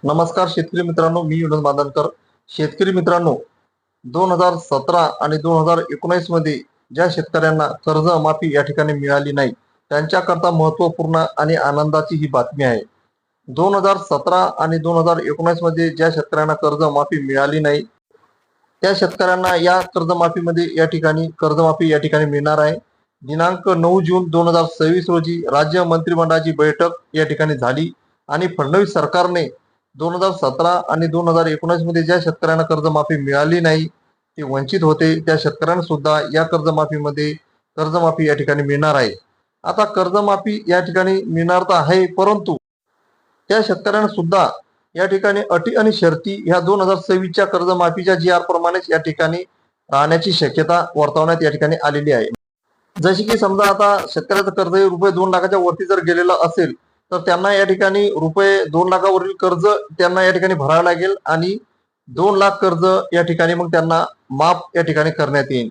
नमस्कार शेतकरी मित्रांनो, मी विनोद बांधनकर. शेतकरी मित्रांनो, 2017 आणि 2019 मध्ये ज्या शेतकऱ्यांना कर्जमाफी या ठिकाणी मिळाली नाही, त्यांच्याकरता महत्त्वपूर्ण आणि आनंदाची ही बातमी आहे. 2017 आणि 2019 मध्ये ज्या शेतकऱ्यांना कर्जमाफी मिळाली नाही, त्या शेतकऱ्यांना या कर्जमाफीमध्ये या ठिकाणी मिळणार आहे. दिनांक 9 जून 2026 रोजी राज्य मंत्रिमंडळाची बैठक या ठिकाणी झाली आणि फडणवीस सरकारने 2017 आणि 2019 मध्ये ज्या शेतकऱ्यांना कर्जमाफी मिळाली नाही, ते वंचित होते, त्या शेतकऱ्यांना सुद्धा या कर्जमाफी या ठिकाणी मिळणार आहे. आता कर्जमाफी या ठिकाणी मिळणार तर आहे, परंतु त्या शेतकऱ्यांना सुद्धा या ठिकाणी अटी आणि शर्ती ह्या 2026च्या कर्जमाफीच्या जी आर प्रमाणेच या ठिकाणी राहण्याची शक्यता वर्तवण्यात या ठिकाणी आलेली आहे. जसे की समजा आता शेतकऱ्याचं कर्ज हे रुपये 2 लाखाच्या वरती जर गेलेलं असेल, तर त्यांना या ठिकाणी रुपये 2 लाखावरील कर्ज त्यांना या ठिकाणी भरावं लागेल आणि 2 लाख कर्ज या ठिकाणी मग त्यांना माफ या ठिकाणी करण्यात येईल.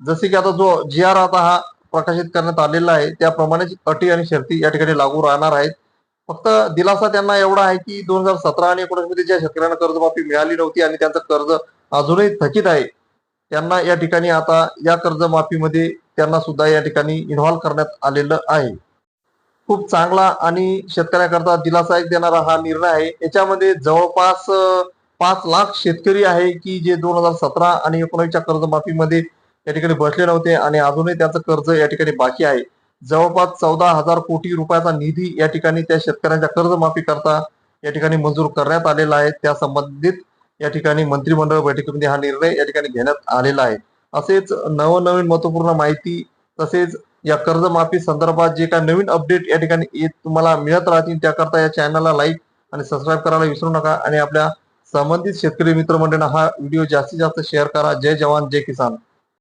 जसे की आता जो जी.आर. आता हा प्रकाशित करण्यात आलेला आहे, त्याप्रमाणेच अटी आणि शर्ती या ठिकाणी लागू राहणार आहेत. फक्त दिलासा त्यांना एवढा आहे की 2017 आणि 19 मध्ये ज्या शेतकऱ्यांना कर्जमाफी मिळाली नव्हती आणि त्यांचं कर्ज अजूनही थकीत आहे, त्यांना या ठिकाणी आता या कर्जमाफीमध्ये त्यांना सुद्धा या ठिकाणी इन्व्हॉल्व करण्यात आलेलं आहे. खूप चांगला आणि शेतकऱ्याकरता दिलासा एक देणारा हा निर्णय आहे. याच्यामध्ये जवळपास 5 लाख शेतकरी आहे की जे 2017 आणि 19च्या कर्जमाफीमध्ये या ठिकाणी बसले नव्हते आणि अजूनही त्यांचं कर्ज या ठिकाणी बाकी आहे. जवळपास 14,000 कोटी रुपयाचा निधी या ठिकाणी त्या शेतकऱ्यांच्या कर्जमाफी करता या ठिकाणी मंजूर करण्यात आलेला आहे. त्या संबंधित या ठिकाणी मंत्रिमंडळ बैठकीमध्ये हा निर्णय या ठिकाणी घेण्यात आलेला आहे. असेच नवनवीन महत्वपूर्ण माहिती तसेच या कर्जमाफी संदर्भात जे काही नवीन अपडेट या ठिकाणी तुम्हाला मिळत राहतील, त्याकरता या चॅनलला लाईक आणि सबस्क्राईब करायला विसरू नका आणि आपल्या संबंधित शेतकरी मित्रमंडळींना हा व्हिडिओ जास्तीत जास्त शेअर करा. जय जवान जय किसान.